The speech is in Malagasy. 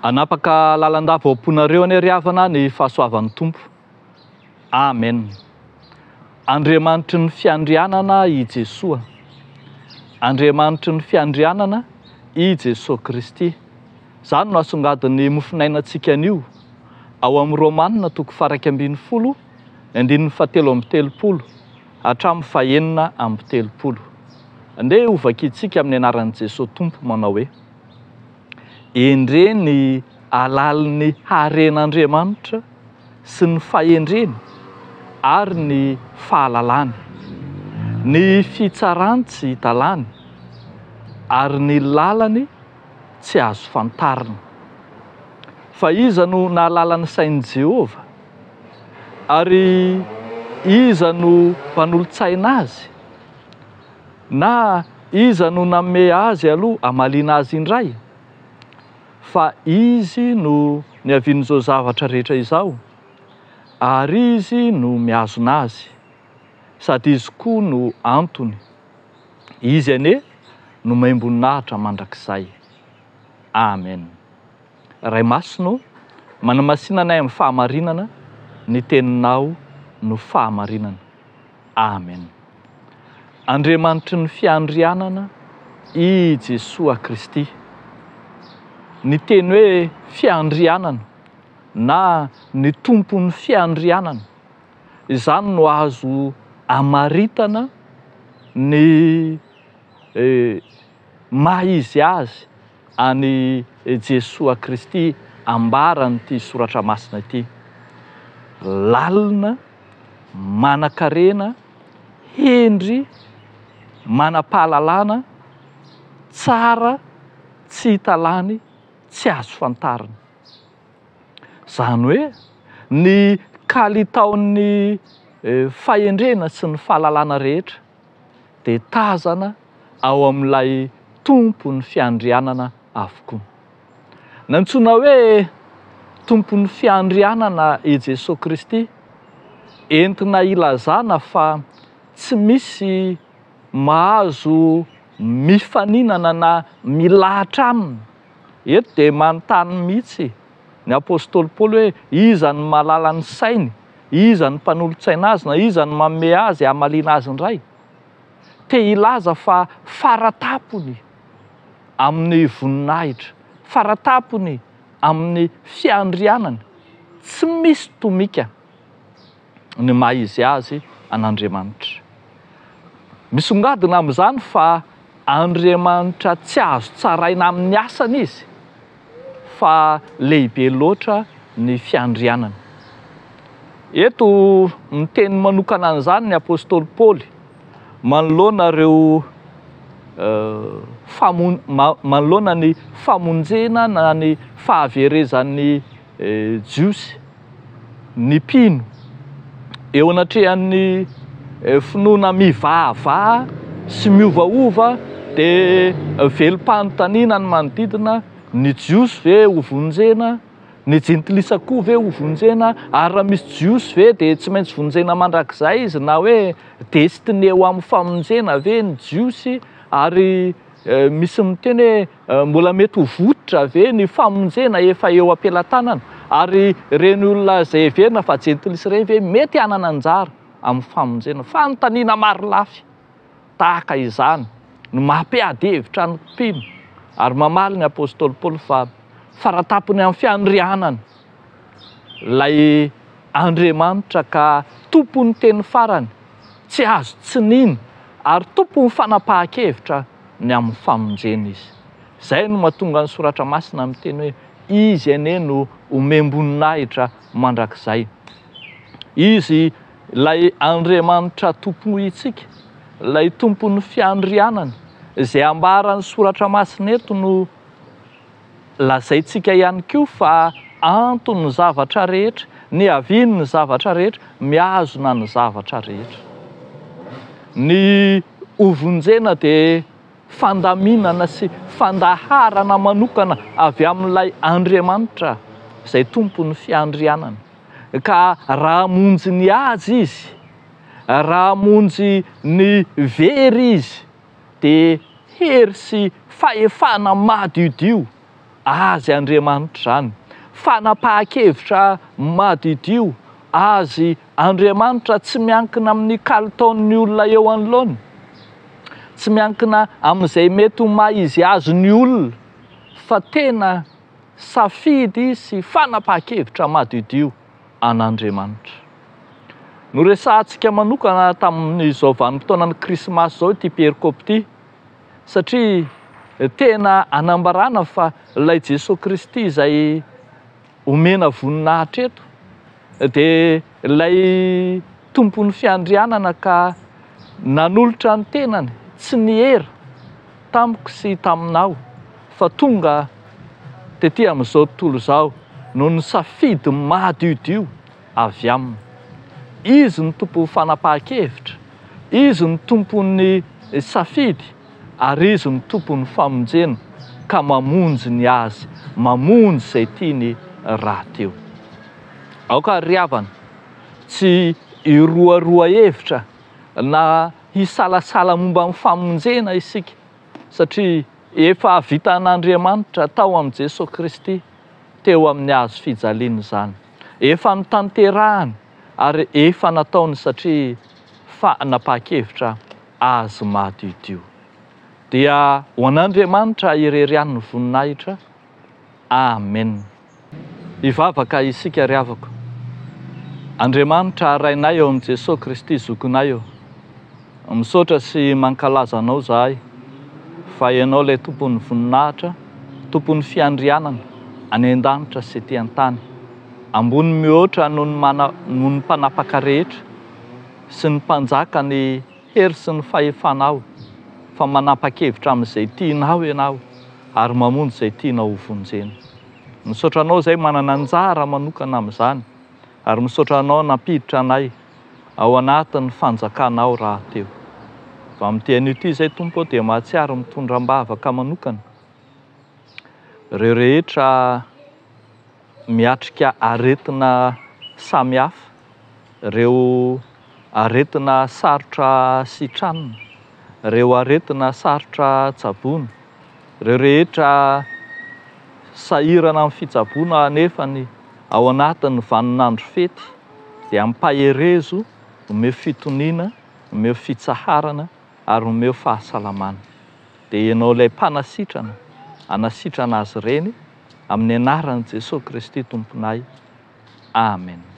Anapaka lalandava am-ponareo any ry havana ny fahasoavan'ny tompo. Amen. Andriamanitry ny fiandrianana i Jesoa. Andriamanitry ny fiandrianana i Jesosy Kristy. Zany no asongadiny mofinainantsika anio ao amin'ny Romanina 8:17, 7:30 hatramin'ny 9:30. Andeha hovakitsika amin'ny anaran'i Jesosy Tompo manao hoe: endreny alalin'ny haren'Andriamanitra sy ny fahendreny ary ny fahalalany, ny fitsarany tsy hitalany ary ny lalany tsy azo fantarina. Fa iza no nahalala ny sain'i Jehova ary iza no mpanolo-tsaina azy, na iza no nanome azy aloha hamaliana azy indray? Fa izy no niavian'izao zavatra rehetra izao ary izy no mihazona azy, sady izy koa no antony. Izy anie no maimboninahitra mandrakizay. Amen. Ray Masino, manamasinanay amin'ny fahamarinana, ny teninao no fahamarinana. Amen. Andriamanitry ny fiandrianana i Jesosy Kristy. Ny teny hoe fiandrianana na ny tompon'ny fiandrianana, izany no azo amaritana ny maha izy azy any Jesosy Kristy ambaran'ity soratra masina ity. Lalina, manan-karena, hendry, manam-pahalalana, tsara, tsy hitalany, tsy azo fantarina. Zany hoe ny kalitaon'ny fahendrena sy ny fahalalana rehetra dia tazana ao amin'ilay tompon'ny fiandrianana avokoa. Nantsoina hoe tompon'ny fiandrianana i Jesosy Kristy, entina ilazana fa tsy misy mahazo mifaninana na milahatra aminy. Eto dia manontany mihitsy ny apôstôly Paoly hoe iza ny mahalala ny sainy, iza ny mpanolo-tsaina azy, na iza ny manome azy hamaliana azy indray? Te hilaza fa faratapony amin'ny voninahitra, faratapony amin'ny fiandrianana, tsy misy tomika ny maha izy azy an'Andriamanitra. Misongadina amin'izany fa Andriamanitra tsy azo tsaraina amin'ny asany izy, fa lehibe loatra ny fiandrianana. Eto miteny manokana an'izany ny apôstôly Paoly manoloana ireo manoloana ny famonjena na ny fahaverezan'ny jiosy, ny mpino eo anatrehan'ny finoana mivahavaha sy miovaova dia velom-panontaniana ny manodidina. Ny jiosy ve ho vonjena, ny jentilisa koa ve ho vonjena, ary raha misy jiosy ve dia tsy maintsy vonjena mandrakizay izy, na hoe destiné ho amin'ny famonjena ve ny jiosy, ary misy miteny hoe mbola mety ho vototra ve ny famonjena efa eo am-pelantanana, ary ireny olona izay heverina fa jentilisa ireny ve mety hanana anjara amin'ny famonjena. Fanontaniana maro lafy tahaka izany no mampiady hevitra ny mpino, ary mamaly ny apôstôly Paoly fa faratapony amin'ny fiandrianana lay Andriamanitra ka tompon'ny teny farany, tsy azo tsinina ary tompon'ny fanapahan-kevitra ny amin'ny famonjena izy. Izay no mahatonga ny soratra masina miteny hoe izy anie no omem-boninahitra mandrakizay. Izy lay Andriamanitra tompo itsika, lay tompon'ny fiandrianana, izay ambaran'ny soratra masina eto no lazaintsika ihany koa fa antony ny zavatra rehetra, ny haviany ny zavatra rehetra, mihazona ny zavatra rehetra. Ny hovonjena dia fandaminana sy fandaharana manokana avy amin'ilay Andriamanitra izay tompon'ny fiandrianana. Ka raha monjy ny azy izy, raha monjy ny very izy, dia hery sy fahefana mahadiodio azy Andriamanitra zany. Fanapahan-kevitra madidio azy Andriamanitra, tsy miankina amin'ny kalitaon'ny olona eo anoloana, tsy miankina amin'izay mety ho maha izy azy ny olona, fa tena safidy sy fanapahan-kevitra madidio an'Andriamanitra. Noresahantsika manokana tamin'izao vanim-potoanan'ny Krismasy zao ity perikopy ity, satria tena anambarana fa ilay Jesosy Kristy izay omena voninahitra eto dia ilay tompon'ny fiandrianana ka nanolotra ny tenany, tsy nihera tamiko sy taminao, fa tonga tetỳ amin'izao tontolo izao no nisafidy mahadiodio avy aminy. Izy ny tompo fanapahan-kevitra, izy ny tompon'ny safidy, ary izy ny tompon'ny famonjena ka mamonjy ny azy, mamonjy izay tiany rahateo. Aoka ry havana, tsy hiroaroa hevitra na hisalasala momba amin'ny famonjena isika, satria efa vitan'Andriamanitra tao amin'i Jesosy Kristy teo amin'ny hazo fijaliana izany. Efa nitanterahany ary efa nataony, satria fanapahan-kevitra azy mahadiodio. Dia ho an'Andriamanitra irerian'ny voninahitra. Amen. Hivavaka isika ry havako. Andriamanitra arainay eo amin'i Jesosy Kristy zokinay eo. Misaotra sy mankalaza anao zahay fa ianao ilay tompon'ny voninahitra, tompon'ny fiandrianana any an-danitra sy ety an-tany. Ambony mihoatra noho ny mpanapaka rehetra sy ny mpanjaka ny hery sy ny fahefanao, fa manapa-kevitra amin'izay tianao ianao ary mamonjy izay tianao ho vonjena. Misaotra anao izay manana anjara manokana amin'izany, ary misaotra anao nampiditra anay ao anatin'ny fanjakanao rahateo. Fa amin'ity an'ity izay Tompo dia mahatsiaro mitondram-bavaka manokana ireo rehetra miatrika aretina samihafa, ireo aretina sarotra sitranina, ireo aretina sarotra tsaboana, ireo rehetra sahirana amin'ny fitsaboana nefany ao anatin'ny vaninandro fety, dia ampaherezo, omeo fitoniana, omeo fitsaharana ary omeo fahasalamana. Dia ianao ilay mpanasitrana, anasitrana azy ireny amin'ny anaran'i Jesosy Kristy Tomponay. Amen.